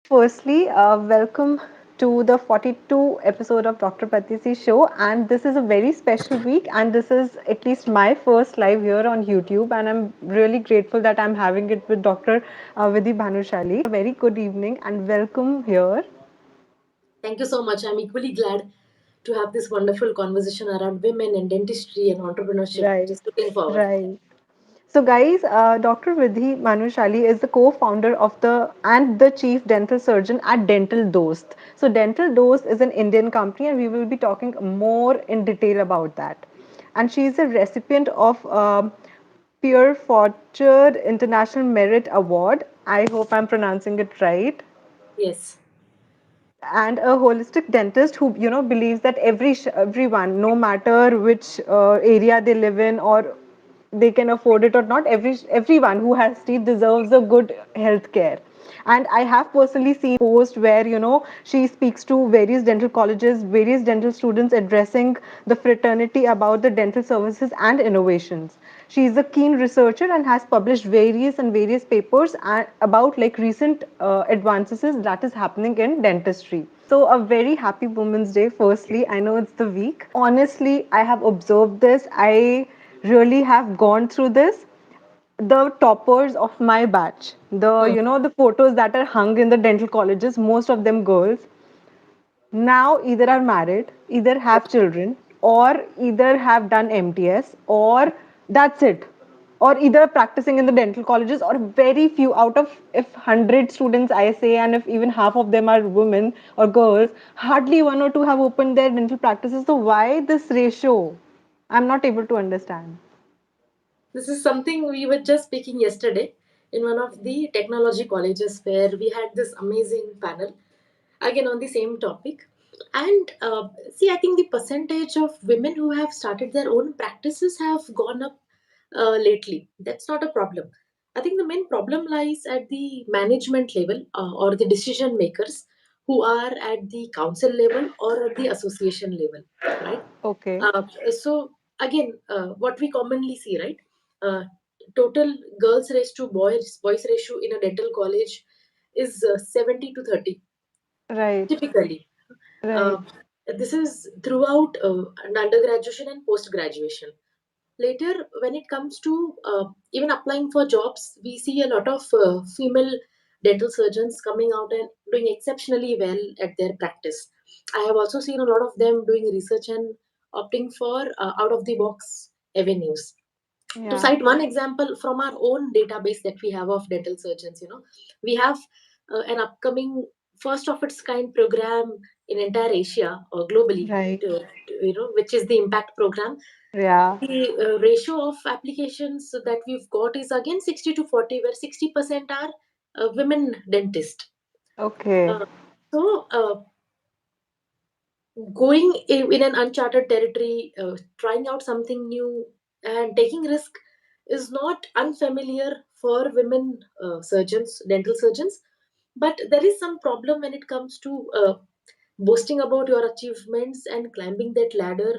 Firstly, welcome to the 42 episode of Dr. Battisi show. And this is a very special week, and this is at least my first live here on YouTube. And I'm really grateful that I'm having it with Dr. Vidhi Bhanushali. A very good evening and welcome here. Thank you so much. I'm equally glad to have this wonderful conversation around women and dentistry and entrepreneurship. Right, Just looking forward. right. So, guys, Dr. Vidhi Manushali is the co-founder of the chief dental surgeon at Dental Dost. So, Dental Dost is an Indian company, and we will be talking more in detail about that. And she is a recipient of Pierre Forture International Merit Award. I hope I'm pronouncing it right, Yes. and a holistic dentist who believes that everyone, no matter which area they live in or they can afford it or not, everyone who has teeth deserves a good health care. And I have personally seen post where she speaks to various dental colleges, various dental students, addressing the fraternity about the dental services and innovations. She is a keen researcher and has published various papers about like recent advances that is happening in dentistry. So a very happy Women's Day. Firstly, I know it's the week. Honestly, I have observed this. I really have gone through this. The toppers of my batch, Hmm. the photos that are hung in the dental colleges, most of them girls, now either are married, either have children, or either have done MTS, or that's it. Or either practicing in the dental colleges, or very few out of if 100 students I say, and if even half of them are women or girls, hardly one or two have opened their dental practices. So why this ratio? I'm not able to understand. This is something we were just speaking yesterday in one of the technology colleges where we had this amazing panel again on the same topic. And see, I think the percentage of women who have started their own practices have gone up lately. That's not a problem. I think the main problem lies at the management level or the decision makers who are at the council level or at the association level, right? Okay. So again, what we commonly see, right? Uh, Total girls ratio to boys ratio in a dental college is 70 to 30 Right. typically. Right. uh, this is throughout an undergraduation and post graduation. Later, when it comes to even applying for jobs, we see a lot of female dental surgeons coming out and doing exceptionally well at their practice. I have also seen a lot of them doing research and opting for out of the box avenues. To Yeah. cite one example from our own database that we have of dental surgeons, we have an upcoming first of its kind program in entire Asia or globally, Right. which is the Impact program. Yeah. The ratio of applications that we've got is again 60 to 40, where 60% are women dentists. Okay. Uh, so, going in an uncharted territory, trying out something new, and taking risk is not unfamiliar for women surgeons, dental surgeons. But there is some problem when it comes to boasting about your achievements and climbing that ladder,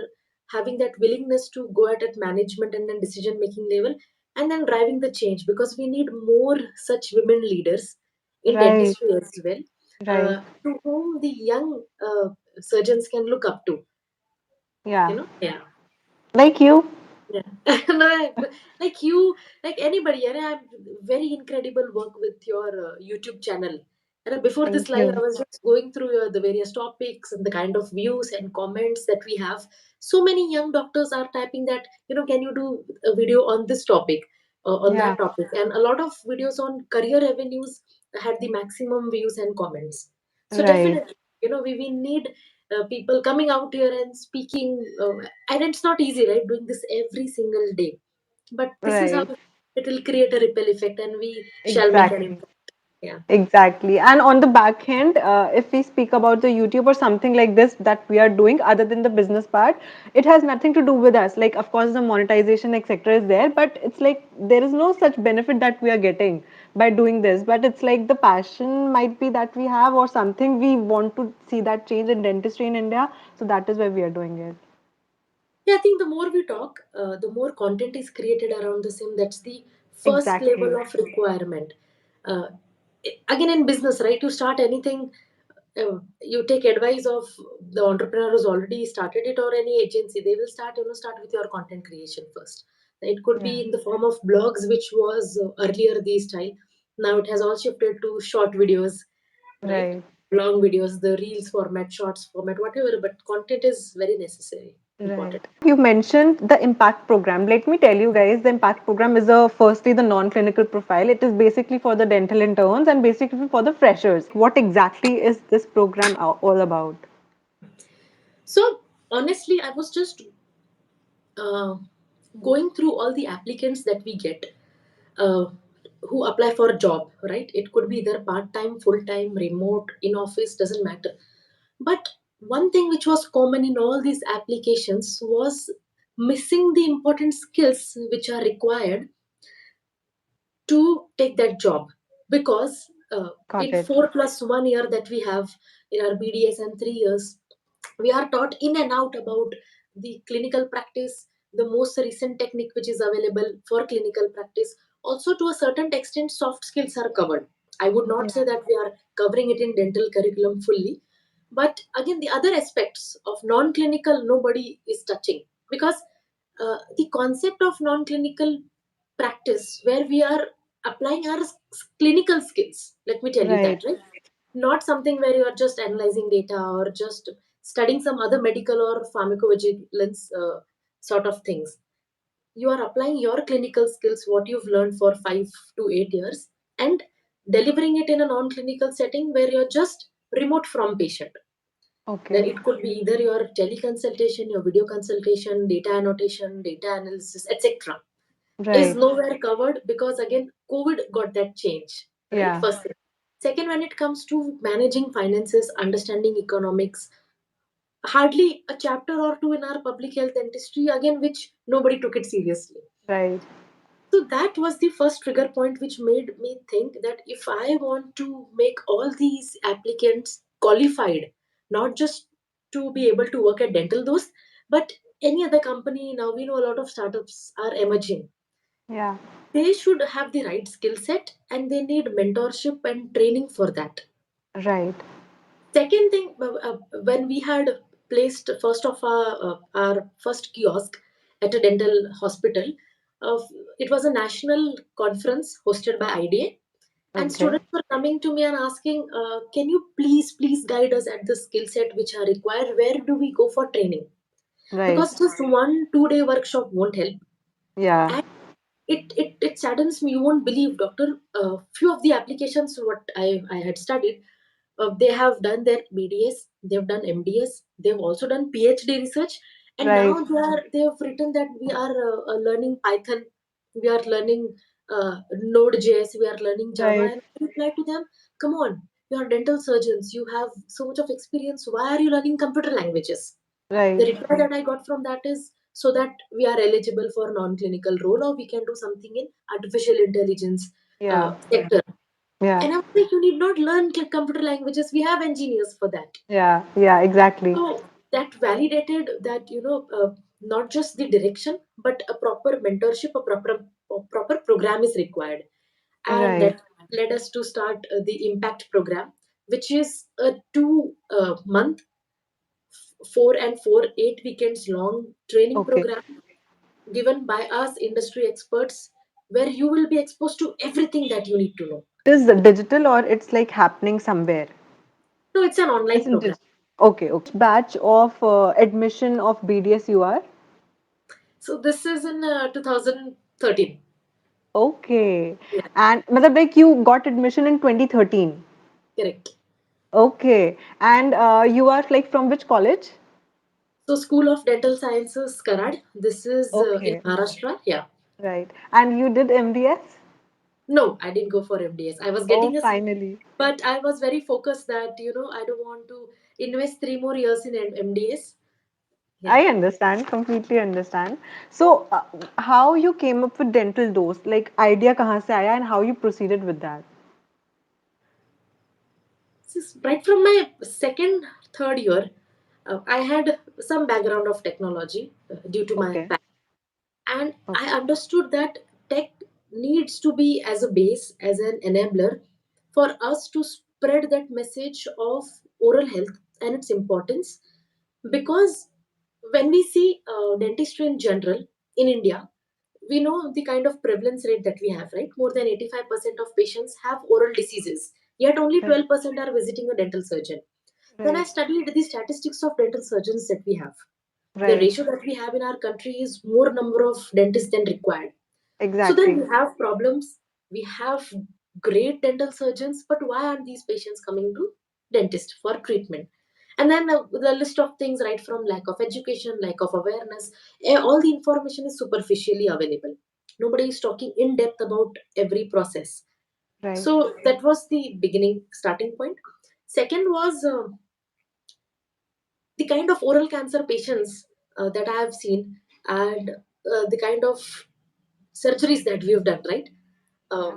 having that willingness to go at management and then decision making level, and then driving the change, because we need more such women leaders in Right. dentistry as well, Right. to whom the young surgeons can look up to. Yeah. Yeah. Like you. Yeah. No, like you, like anybody, and I'm very incredible work with your YouTube channel. And before this Thank live, I you. was just going through the various topics and the kind of views and comments that we have. So many young doctors are typing that, can you do a video on this topic, on Yeah. that topic? And a lot of videos on career avenues had the maximum views and comments. So Right. definitely, we need people coming out here and speaking. And it's not easy, right, doing this every single day, but this is how Right. it will create a ripple effect and we shall make an Exactly. impact. Yeah. Exactly. And on the back end, if we speak about the YouTube or something like this that we are doing, other than the business part, it has nothing to do with us. Like, of course, the monetization, etc., is there, but it's like there is no such benefit that we are getting by doing this. But it's like the passion might be that we have, or something we want to see that change in dentistry in India. So that is why we are doing it. Yeah, I think the more we talk, the more content is created around the same. That's the first level Exactly. of requirement. uh, again in business, right? You start anything, you take advice of the entrepreneur who's already started it, or any agency. They will start with your content creation first. It could be Yeah. in the form of blogs, which was earlier the style. Now it has all shifted to short videos, right? Right. Long videos, the reels format, shorts format, whatever, but content is very necessary, Right. important. You mentioned the impact program. Let me tell you guys, the impact program is firstly the non-clinical profile. It is basically for the dental interns and basically for the freshers. What exactly is this program all about? So honestly, I was just uh, going through all the applicants that we get, uh, who apply for a job, right? It could be either part time, full time, remote, in office, doesn't matter. But one thing which was common in all these applications was missing the important skills which are required to take that job. Because Got in it. 4 plus 1 year that we have in our BDS, and 3 years, we are taught in and out about the clinical practice, the most recent technique which is available for clinical practice. Also, to a certain extent, soft skills are covered. I would not say Yeah. that we are covering it in dental curriculum fully, but again, the other aspects of non-clinical nobody is touching, because the concept of non-clinical practice, where we are applying our clinical skills, let me tell you Right. that, right? Not something where you are just analyzing data or just studying some other medical or pharmacovigilance sort of things. You are applying your clinical skills, what you've learned for 5 to 8 years, and delivering it in a non-clinical setting where you're just remote from patient. Then Okay. it could be either your teleconsultation, your video consultation, data annotation, data analysis, etc. is Right. nowhere covered, because again COVID got that change, right? Yeah. First thing. Second, when it comes to managing finances, understanding economics, hardly a chapter or two in our public health dentistry, again, which nobody took it seriously. Right. So that was the first trigger point which made me think that if I want to make all these applicants qualified, not just to be able to work at Dental Dost, but any other company, now we know a lot of startups are emerging. Yeah. They should have the right skill set, and they need mentorship and training for that. Right. Second thing, when we had placed first of our first kiosk at a dental hospital, uh, it was a national conference hosted by IDA, and Okay. students were coming to me and asking, "Can you please guide us at the skill set which are required? Where do we go for training?" Right. Because just 1 2 day workshop won't help. Yeah. It saddens me. You won't believe, doctor. Few of the applications what I had studied, they have done their BDS, they've done MDS, they've also done PhD research, and Right. now they've written that we are learning Python, we are learning Node.js, we are learning Java, Right. and I reply to them, come on, you are dental surgeons, you have so much of experience. Why are you learning computer languages? The Right. reply that I got from that is, so that we are eligible for non-clinical role, or we can do something in artificial intelligence Yeah. sector. Yeah. And I was like, you need not learn computer languages. We have engineers for that. Yeah. Yeah. Exactly. So that validated that, not just the direction, but a proper mentorship, a proper program is required, and Right. that led us to start the Impact program, which is a 2 month 4 and 4 8 weekends long training Okay. program given by us industry experts, where you will be exposed to everything that you need to know. It is digital or it's like happening somewhere? So it's an It's online in program. digital. Okay. Okay. Batch of admission of BDS you are? So this is in 2013. Okay. Yeah, And matlab like you got admission in 2013. correct. Okay. And you are like from which college? So School of Dental Sciences, Karad. This is in Okay. Maharashtra. Yeah. Right. And you did MDS? No, I didn't go for MDS. I was Oh, getting a seat, finally. but I was very focused that I don't want to invest 3 more years in MDS. Yeah. I understand, completely understand. So, how you came up with dental dose? Like, idea kahan se aaya and how you proceeded with that? Right from my second, third year, I had some background of technology due to my Okay. passion, and I Okay. understood that tech needs to be as a base, as an enabler for us to spread that message of oral health and its importance. Because when we see dentistry in general in India, we know the kind of prevalence rate that we have, right? More than 85% of patients have oral diseases, yet only Right. 12% are visiting a dental surgeon. Then I Right. studied the statistics of dental surgeons that we have. The Right. ratio that we have in our country is more number of dentists than required. So then Exactly. we have problems. We have great dental surgeons, but why aren't these patients coming to dentist for treatment? And then the list of things, right from lack of education, lack of awareness, all the information is superficially available. Nobody is talking in depth about every process. Right. So that was the beginning starting point. Second was the kind of oral cancer patients that I have seen, and the kind of surgeries that we have done, right? Uh,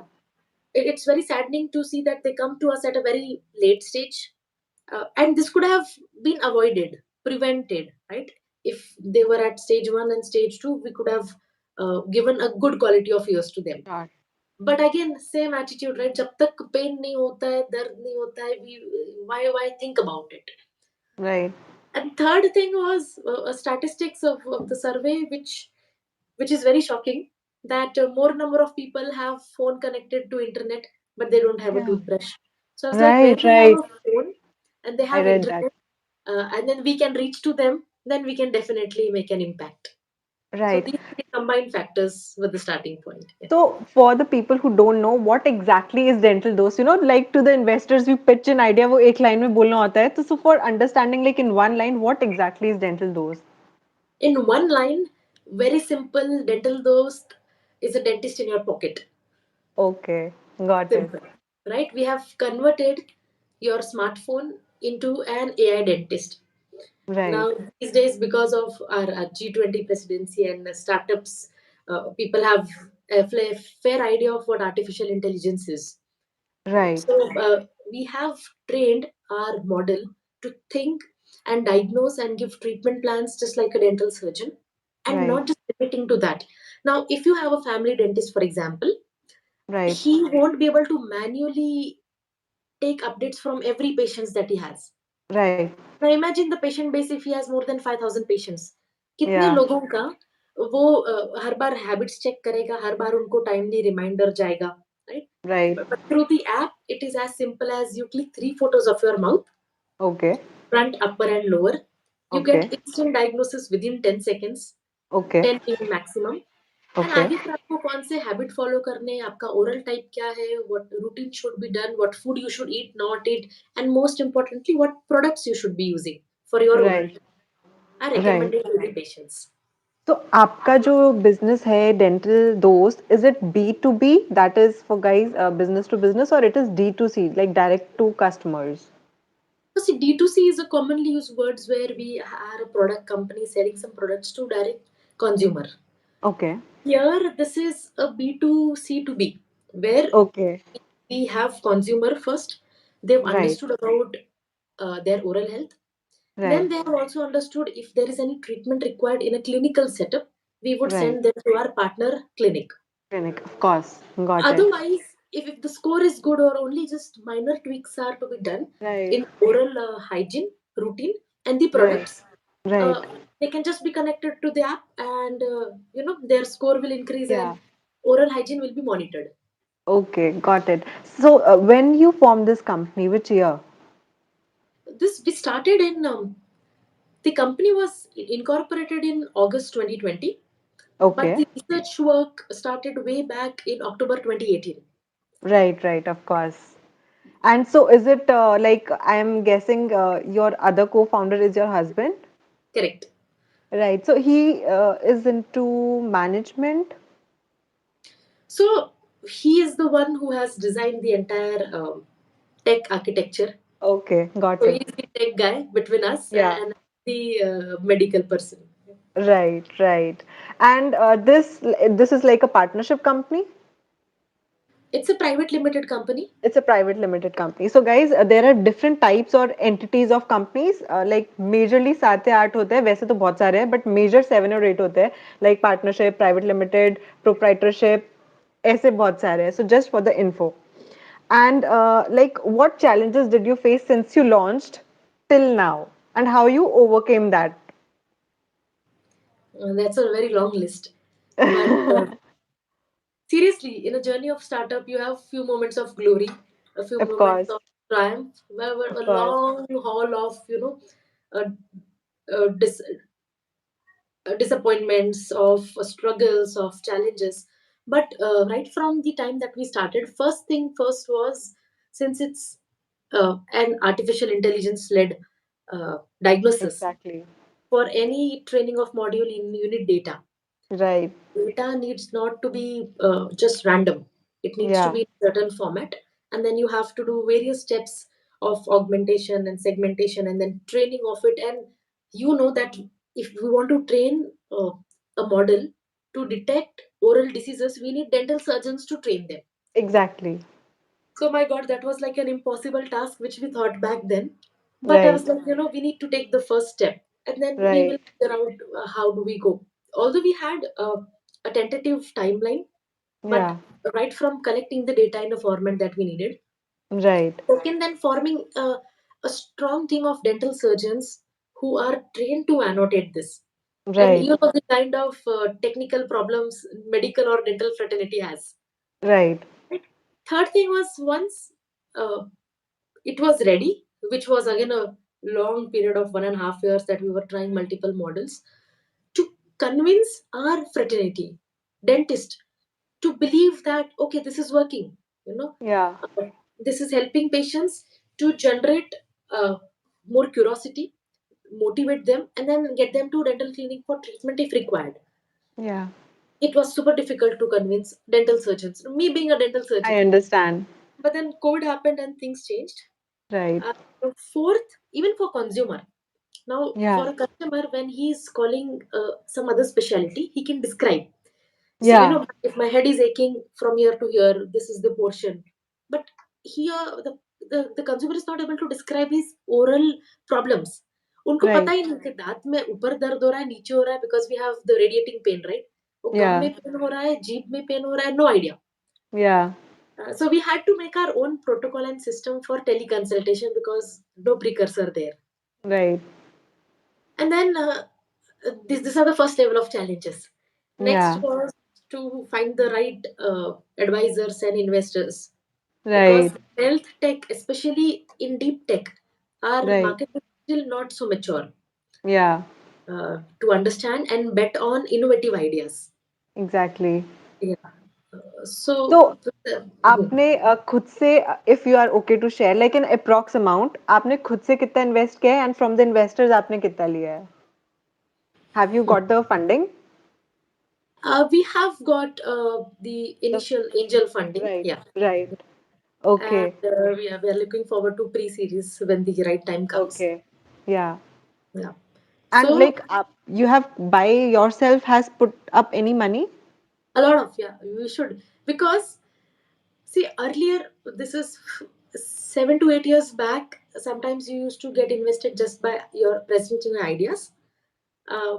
Yeah. it's very saddening to see that they come to us at a very late stage, and this could have been avoided, prevented, right? If they were at stage 1 and stage 2, we could have given a good quality of years to them. Sure. But again, same attitude, right? जब तक pain नहीं होता है, दर्द नहीं होता है, why think about it? Right. And third thing was statistics of the survey, which is very shocking, that more number of people have phone connected to internet, but they don't have a Yeah. toothbrush. So I was like, when Right. they have Right. a phone and they I have read that. internet, and then we can reach to them, then we can definitely make an impact. So Right. these three combined factors were the starting point. Yeah. So, for the people who don't know, what exactly is dental dose? Like to the investors, we pitch an idea, वो एक line में बोलना होता है. So, for understanding, like in one line, what exactly is dental dose? In one line, very simple, Dental Dost is a dentist in your pocket. Okay, got it. Simple. Right? We have converted your smartphone into an AI dentist. Right. Now, these days, because of our G20 presidency and startups, people have a fair idea of what artificial intelligence is. Right. So, we have trained our model to think and diagnose and give treatment plans just like a dental surgeon, and Right. not just limiting to that. Now, if you have a family dentist, for example, Right. he won't be able to manually take updates from every patient that he has. Right. Now imagine the patient base if he has more than 5,000 patients. कितने Yeah. लोगों का वो हर बार habits check करेगा, हर बार उनको timely reminder जाएगा, right? Right. But through the app, it is as simple as you click three photos of your mouth, Okay. front, upper, and lower. You Okay. get instant diagnosis within 10 seconds, Okay. 10 minutes maximum. And Okay. आगे फिर आपको कौन से habit follow करने हैं, आपका oral type क्या है, what routine should be done, what food you should eat not eat, and most importantly what products you should be using for your oral, Right. I Right. Recommended to the patients. तो आपका जो business है dental dost, is it B2B, that is for guys, business to business, or it is D2C, like direct to customers? So see, D2C is a commonly used words where we are a product company selling some products to direct consumer. Okay. Here, this is a B2C to B, where Okay. we have consumer first. They've Right. understood about their oral health. Then Right. they have also understood if there is any treatment required in a clinical setup, we would Right. send them to our partner clinic. Clinic, of course. Got it. Otherwise, if the score is good or only just minor tweaks are to be done Right. in oral hygiene routine and the Right. products, Right. uh, they can just be connected to the app, and their score will increase Yeah. and oral hygiene will be monitored. Okay, got it. So, when you formed this company, which year? This we started in the company was incorporated in August 2020, but Okay. the research work started way back in October 2018. Right, right, of course. And so, is it like I'm guessing your other co-founder is your husband? Correct. Right. So he is into management. So he is the one who has designed the entire tech architecture. Okay, got So it. he's the tech guy between us Yeah. and the medical person. Right, right. And this is like a partnership company. It's a private limited company. It's a private limited company. So guys, there are different types or entities of companies. Like majorly 7 से 8 होते हैं. वैसे तो बहुत सारे हैं, but major 7 or 8 होते हैं. Like partnership, private limited, proprietorship. ऐसे बहुत सारे हैं. So just for the info. And like, what challenges did you face since you launched till now, and how you overcame that? That's a very long list. But seriously, in a journey of startup, you have few moments of glory, a few Of moments course, of triumph, of a course. long haul of, uh, dis- disappointments, of struggles, of challenges. But right from the time that we started, first thing first was, since it's an artificial intelligence led diagnosis, Exactly. for any training of module in you need data. Right. Data needs not to be just random. It needs to Yeah. be in certain format, and then you have to do various steps of augmentation and segmentation and then training of it. And you know that if we want to train a model to detect oral diseases, we need dental surgeons to train them. Exactly. So my god, that was like an impossible task which we thought back then. But I was Right. like, we need to take the first step, and then we will Right. figure out how do we go. Although we had a tentative timeline, but Yeah. right from collecting the data in a format that we needed. Right. Second, then forming a strong team of dental surgeons who are trained to annotate this. And Right. the kind of technical problems medical or dental fraternity has. Right. Right? Third thing was, once uh, it was ready, which was again a long period of 1.5 years that we were trying multiple models to convince our fraternity, dentist, to believe that okay, this is working. You know, Yeah. this is helping patients to generate more curiosity, motivate them, and then get them to dental clinic for treatment if required. Yeah. It was super difficult to convince dental surgeons. Me being a dental I surgeon, understand. but then COVID happened and things changed. Right. Uh, Fourth, even for consumer. Now, Yeah. for a customer, when he's calling some other specialty, he can describe. So, Yeah. if my head is aching from here to here, this is the portion. But here, the consumer is not able to describe his oral problems. उनको पता Right. ही नहीं कि दांत में ऊपर दर्द हो रहा है नीचे हो रहा है because we have the radiating pain, right? वो गम Yeah. में पेन हो रहा है जीभ में पेन हो रहा है, no idea. Yeah. So we had to make our own protocol and system for teleconsultation because no precursor there. Right. And then these are the first level of challenges. Next Yeah. was to find the right advisors and investors, because Right. health tech, especially in deep tech, our Right. market is still not so mature Yeah. to understand and bet on innovative ideas. Exactly. Yeah. So, So आपने खुद से, if you are okay to share like an approx amount, आपने खुद से कितना invest किया है and from the investors आपने कितना लिया है? Have you got the funding? we have got the The initial angel funding. right. Yeah. Right. And Okay. we are looking forward to pre-series when the right time comes. Okay. Yeah. Yeah. And So like you have by yourself has put up any money? a lot of, yeah, we should, because see, earlier, this is 7 to 8 years back. Sometimes you used to get invested just by your presenting ideas.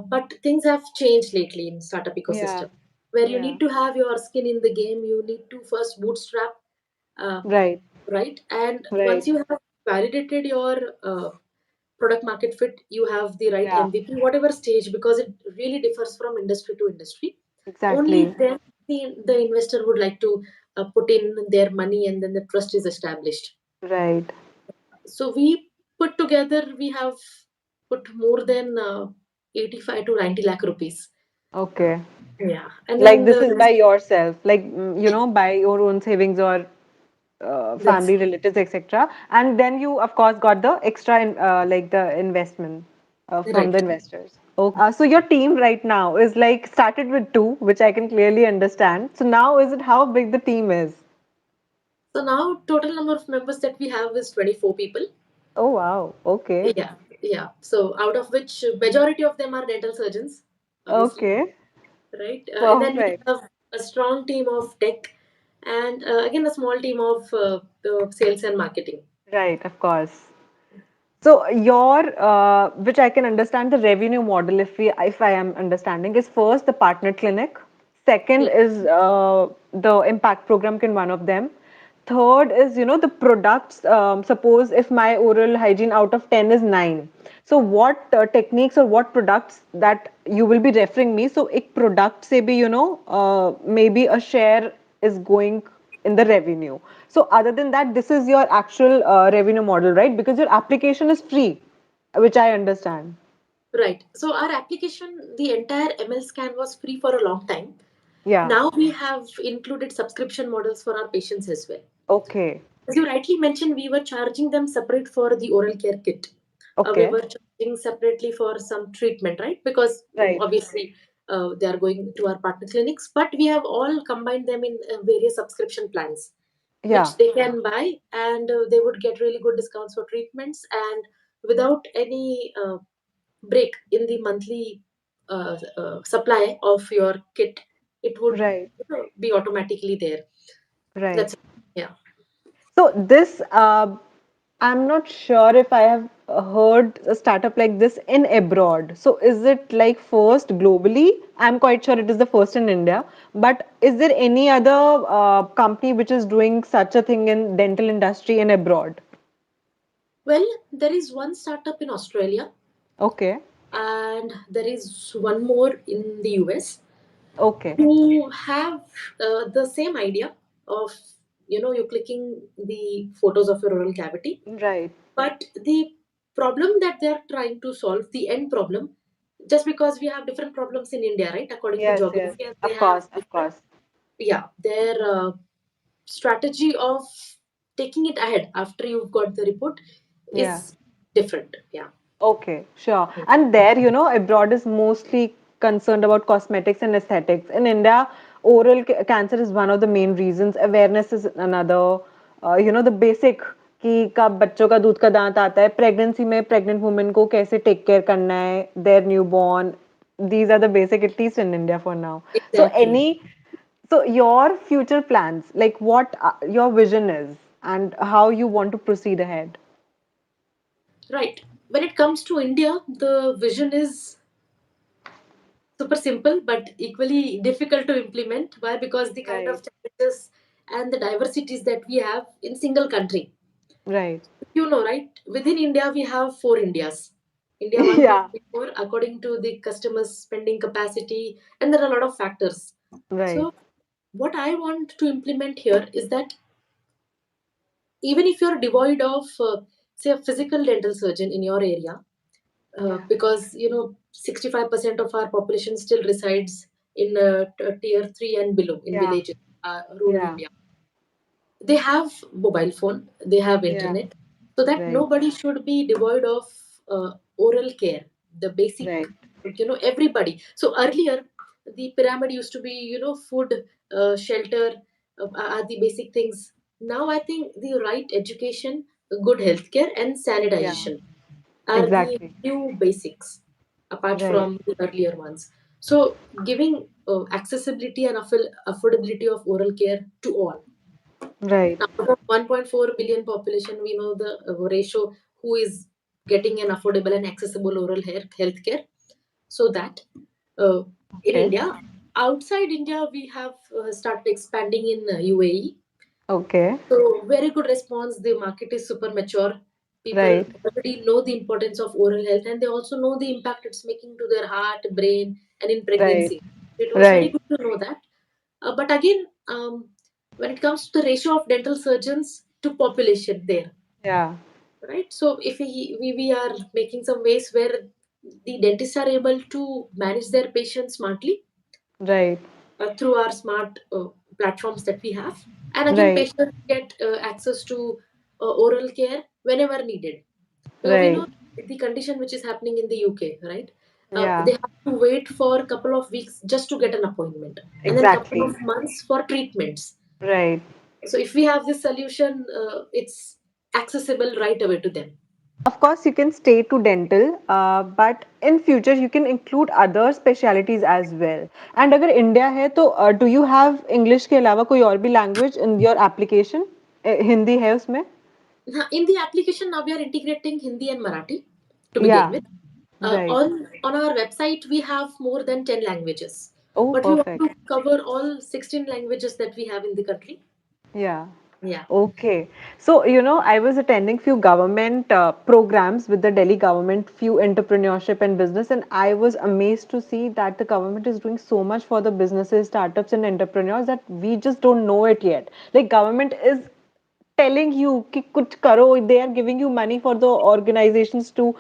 But things have changed lately in startup Yeah. ecosystem, where you Yeah. need to have your skin in the game. You need to first bootstrap, uh, Right. right? And Right. once you have validated your product market fit, you have the right Yeah. MVP, whatever stage, because it really differs from industry to industry. Only Exactly. then the investor would like to put in their money, and then the trust is established. Right. So we put together, we have put more than 85 to 90 lakh rupees. Uh, Okay. yeah. And Like then this the is by yourself, like by your own savings or that's family, relatives, etc. And then you, of course, got the extra, like the investment from the right. investors. So your team right now is like started with two, which I can clearly understand. So now is it how big the team is? So now total number of members that we have is 24 people. Oh wow. Okay. Yeah, yeah. So out of which majority of them are dental surgeons, obviously, Okay. right? And then we Perfect. have a strong team of tech, and again a small team of the sales and marketing. Right. Of course. So your, which I can understand the revenue model, if I am understanding, is first the partner clinic, second Yeah, is the impact program can one of them, third is, the products. Suppose if my oral hygiene out of 10 is 9. So what techniques or what products that you will be referring me? So एक product से भी, maybe a share is going in the revenue. So other than that, this is your actual revenue model, right? Because your application is free, which I understand. Right. So our application, the entire ML scan was free for a long time. Yeah. Now we have included subscription models for our patients as well. Okay. As you rightly mentioned, we were charging them separate for the oral care kit. We Okay. were charging separately for some treatment, right? Because Right. obviously they are going to our partner clinics, but we have all combined them in various subscription plans, Yeah. which they can buy, and they would get really good discounts for treatments, and without any break in the monthly supply of your kit, it would, Right. be automatically there. Right. That's yeah. So this, I'm not sure if I have heard a startup like this in abroad. So is it like first globally? I'm quite sure it is the first in India. But is there any other company which is doing such a thing in dental industry in abroad? Well, there is one startup in Australia, Okay. and there is one more in the US Okay. who have the same idea of, you clicking the photos of your oral cavity, Right. but the problem that they are trying to solve, the end problem, just because we have different problems in India, right, according to Yes, yes. geography, and they Of have course, of different, course. yeah, their strategy of taking it ahead after you've got the report Yeah. is different. Yeah. Okay, sure. And there, abroad is mostly concerned about cosmetics and aesthetics. In India, oral cancer is one of the main reasons. Awareness is another. The basic कि कब बच्चों का दूध का दांत आता है, pregnancy में प्रेग्नेंट वुमेन को कैसे टेक केयर करना है, their newborn. These are the basic, at least in India for now. So Exactly. so your future plans, like what your vision is and how you want to proceed ahead. Right. When it comes to India, the vision is super simple but equally difficult to implement. Why? Because the kind Right, of challenges and the diversities that we have in single country. right. Right? Within India, we have four Indias. India Yeah, 1.4, according to the customers' spending capacity, and there are a lot of factors. right. So, what I want to implement here is that even if you're devoid of, say, a physical dental surgeon in your area, Yeah, because 65% of our population still resides in tier 3 and below in yeah, villages, rural yeah, India. They have mobile phone, they have yeah. internet, so that Right, nobody should be devoid of oral care, the basic, right. everybody. So earlier the pyramid used to be, food, shelter, are the basic things. Now I think the right education, good healthcare, and Yeah, sanitization are the exactly. new basics apart Right, from the earlier ones. So giving accessibility and affordability of oral care to all. right. Now, out of 1.4 billion population, we know the ratio who is getting an affordable and accessible oral health care. So that uh, in Okay, India, outside India, we have started expanding in UAE. okay. So very good response. The market is super mature. People Right, already know the importance of oral health, and they also know the impact it's making to their heart, brain, and in right, pregnancy. It was very right. good to know that. But again, when it comes to the ratio of dental surgeons to population there, Yeah, right? So if we are making some ways where the dentists are able to manage their patients smartly right, through our smart platforms that we have, and again right, patients get access to oral care whenever needed, because we right. know the condition which is happening in the UK, right? Yeah, They have to wait for a couple of weeks just to get an appointment, and then couple exactly. of months for treatments. Right. So if we have this solution, it's accessible right away to them. Of course, you can stay to dental, but in future you can include other specialities as well. And अगर India है तो do you have English के अलावा कोई और भी language in your application? Hindi है उसमें? Now, in the application, now we are integrating Hindi and Marathi to begin Yeah, with. right. On our website, we have more than 10 languages, Oh, but we want perfect. to cover all 16 languages that we have in the country. Yeah. Yeah, Okay. So, I was attending few government programs with the Delhi government, few entrepreneurship and business, and I was amazed to see that the government is doing so much for the businesses, startups, and entrepreneurs that we just don't know it yet. Like government is telling you कि कुछ करो, they are giving you money for the organizations to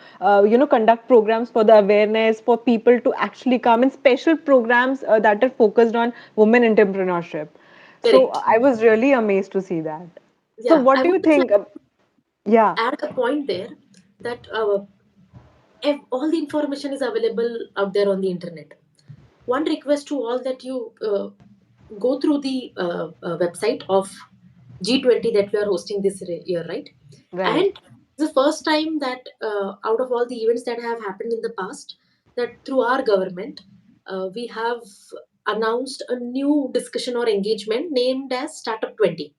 conduct programs for the awareness for people to actually come in special programs that are focused on women entrepreneurship. So correct. I was really amazed to see that. So Yeah, what I do would you just like think? Yeah, to add a point there that all the information is available out there on the internet. One request to all that you go through the website of G20 that we are hosting this year, right? right, And the first time that out of all the events that have happened in the past, that through our government, we have announced a new discussion or engagement named as Startup 20.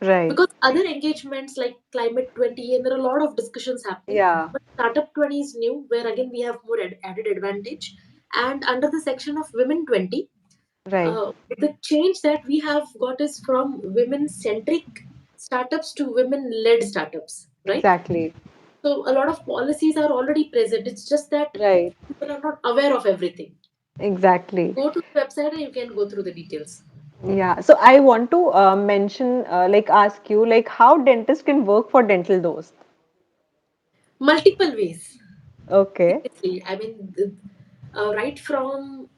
right. Because other engagements like Climate 20, and there are a lot of discussions happening, Yeah, but Startup 20 is new, where again we have more added advantage. And under the section of Women 20, right, the change that we have got is from women centric startups to women led startups, right? exactly, So a lot of policies are already present. It's just that right, people are not aware of everything. exactly. Go to the website and you can go through the details. Yeah. So I want to mention, like, ask you, like, how dentists can work for Dental Dost. Multiple ways. Okay, Seriously, I mean, right from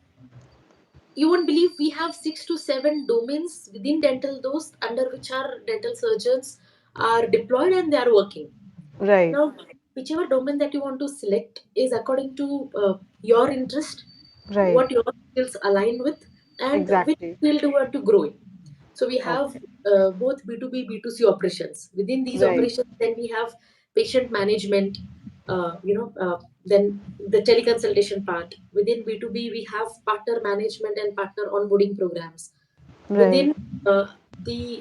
you won't believe we have 6 to 7 domains within Dental Dost under which our dental surgeons are deployed and they are working. right, Now, whichever domain that you want to select is according to your interest, right, what your skills align with, and which exactly. field you want to grow in. So we have Okay, both B2B, B2C operations. Within these right, operations, then we have patient management, then the teleconsultation part. Within B2B, we have partner management and partner onboarding programs. right. Within the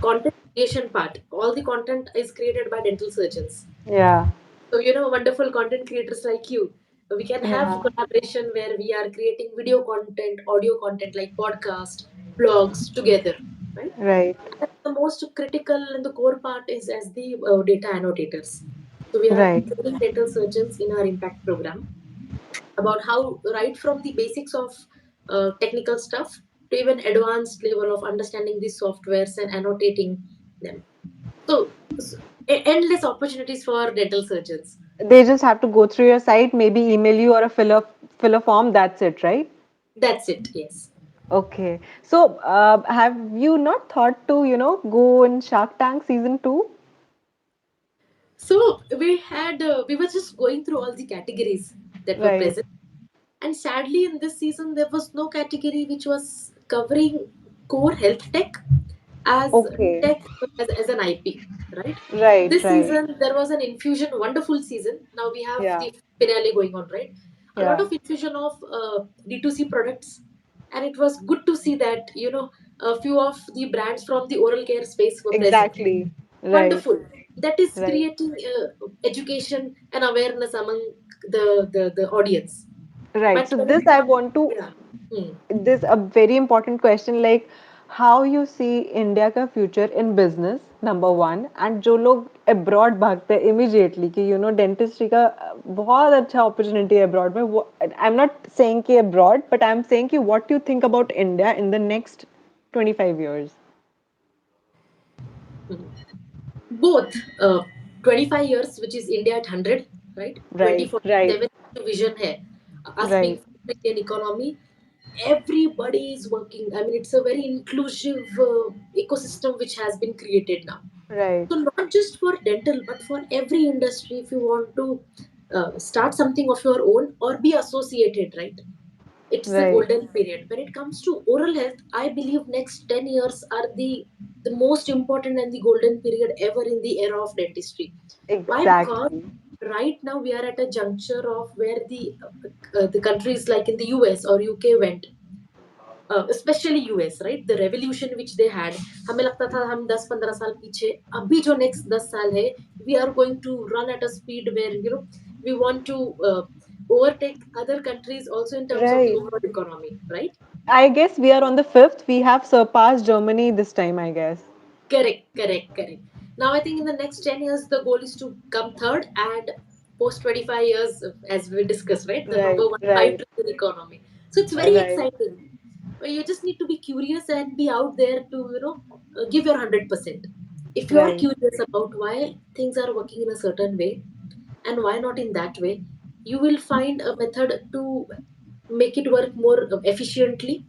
content creation part, all the content is created by dental surgeons. Yeah, So, wonderful content creators like you, we can have yeah, collaboration where we are creating video content, audio content like podcast, blogs together, right? right, And the most critical and the core part is as the data annotators. So, we are right. training dental surgeons in our impact program about how, right from the basics of technical stuff to even advanced level of understanding these softwares and annotating them. So, endless opportunities for dental surgeons. They just have to go through your site, maybe email you or a fill a form. That's it, right? That's it, yes. Okay. So, have you not thought to, go in Shark Tank season 2? So we were just going through all the categories that were Right. present, and sadly in this season there was no category which was covering core health tech as Okay. tech as an IP, right? Right, This right. season there was an infusion, wonderful season. Now we have Yeah, the finale going on, right? A lot yeah. of infusion of D2C products, and it was good to see that a few of the brands from the oral care space were present. Exactly. Right, Wonderful. That is right. creating education and awareness among the audience. Right. But So when this it I comes, want to yeah. Hmm. this a very important question like how you see India का future in business number one and जो लोग abroad भागते हैं immediately कि dentistry का बहुत अच्छा opportunity है abroad में वो I'm not saying कि abroad but I'm saying कि what do you think about India in the next 25 years. Hmm. Both 25 years, which is India at 100, right? Right, right, 2047 vision hai. Us being right, Indian economy, everybody is working. I mean, it's a very inclusive ecosystem which has been created now. right, So not just for dental, but for every industry, if you want to start something of your own or be associated, right? It's the right. golden period. When it comes to oral health, I believe next 10 years are the most important and the golden period ever in the era of dentistry. Why? Because Exactly. right now we are at a juncture of where the countries like in the US or UK went, especially US, right? The revolution which they had, हमें लगता था हम 10-15 साल पीछे, अभी जो next 10 साल है, we are going to run at a speed where we want to overtake other countries also in terms of the Right. overall economy, right? I guess we are on the fifth. We have surpassed Germany this time, I guess. Correct, correct, correct. Now I think in the next 10 years the goal is to come third, and post 25 years, as we discussed, right? The Right, number one right, high-trillion economy. So it's very right, exciting. But you just need to be curious and be out there to, give your 100%. If you are right, curious about why things are working in a certain way and why not in that way, you will find a method to make it work more efficiently.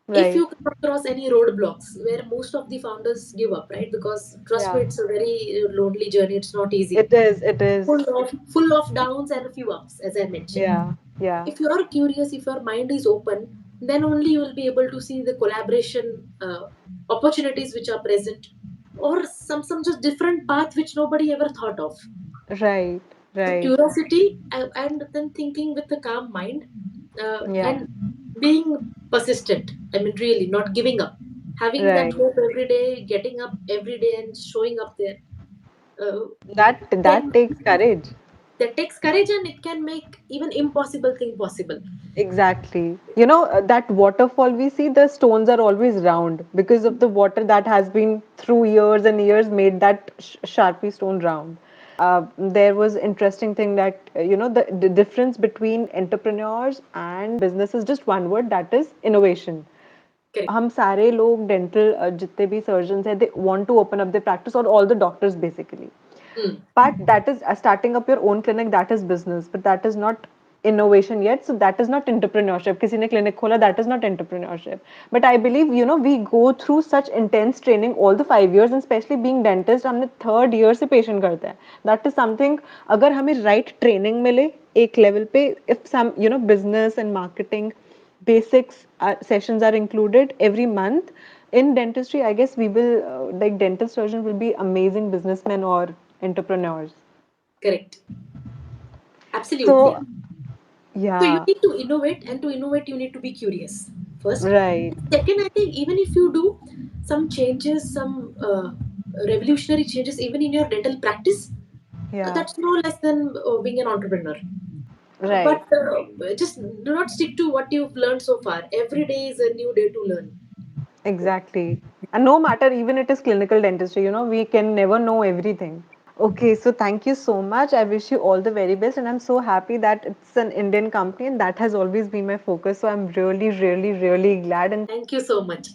If right. you come across any roadblocks where most of the founders give up, right? Because trust me, Yeah, it's a very lonely journey. It's not easy. it is, it is. Full of downs and a few ups, as I mentioned. Yeah, yeah, If you are curious, if your mind is open, then only you will be able to see the collaboration opportunities which are present, or some just different path which nobody ever thought of. right, So right. curiosity, and then thinking with a calm mind, Yeah, and being persistent. I mean, really not giving up. Having that right. hope every day, getting up every day and showing up there. Uh, That can takes courage. That takes courage, and it can make even impossible thing possible. Exactly. That waterfall we see, the stones are always round because of the water that has been through years and years made that Sharpie stone round. There was interesting thing that, the difference between entrepreneurs and business is just one word, that is innovation. Correct. हम सारे लोग dental जितने भी surgeons हैं, they want to open up their practice, or all the doctors basically. Hmm. But that is starting up your own clinic, that is business, but that is not innovation yet. So that is not entrepreneurship. किसी ने clinic खोला, that is not entrepreneurship. But I believe, we go through such intense training all the 5 years, and especially being dentist, हमने third year से patient करते हैं. That is something, अगर हमें right training मिले एक level पे, if some, business and marketing basics sessions are included every month in dentistry, I guess we will, like dental surgeon will be amazing businessmen or entrepreneurs. Correct. Absolutely. So So you yeah, need to innovate, and to innovate, you need to be curious first. right, Second, I think even if you do some changes, some revolutionary changes, even in your dental practice, yeah, that's no less than being an entrepreneur. right, But just do not stick to what you've learned so far. Every day is a new day to learn. exactly. And no matter, even it is clinical dentistry, we can never know everything. Okay, so thank you so much. I wish you all the very best, and I'm so happy that it's an Indian company, and that has always been my focus. So I'm really, really, really glad. And Thank you so much.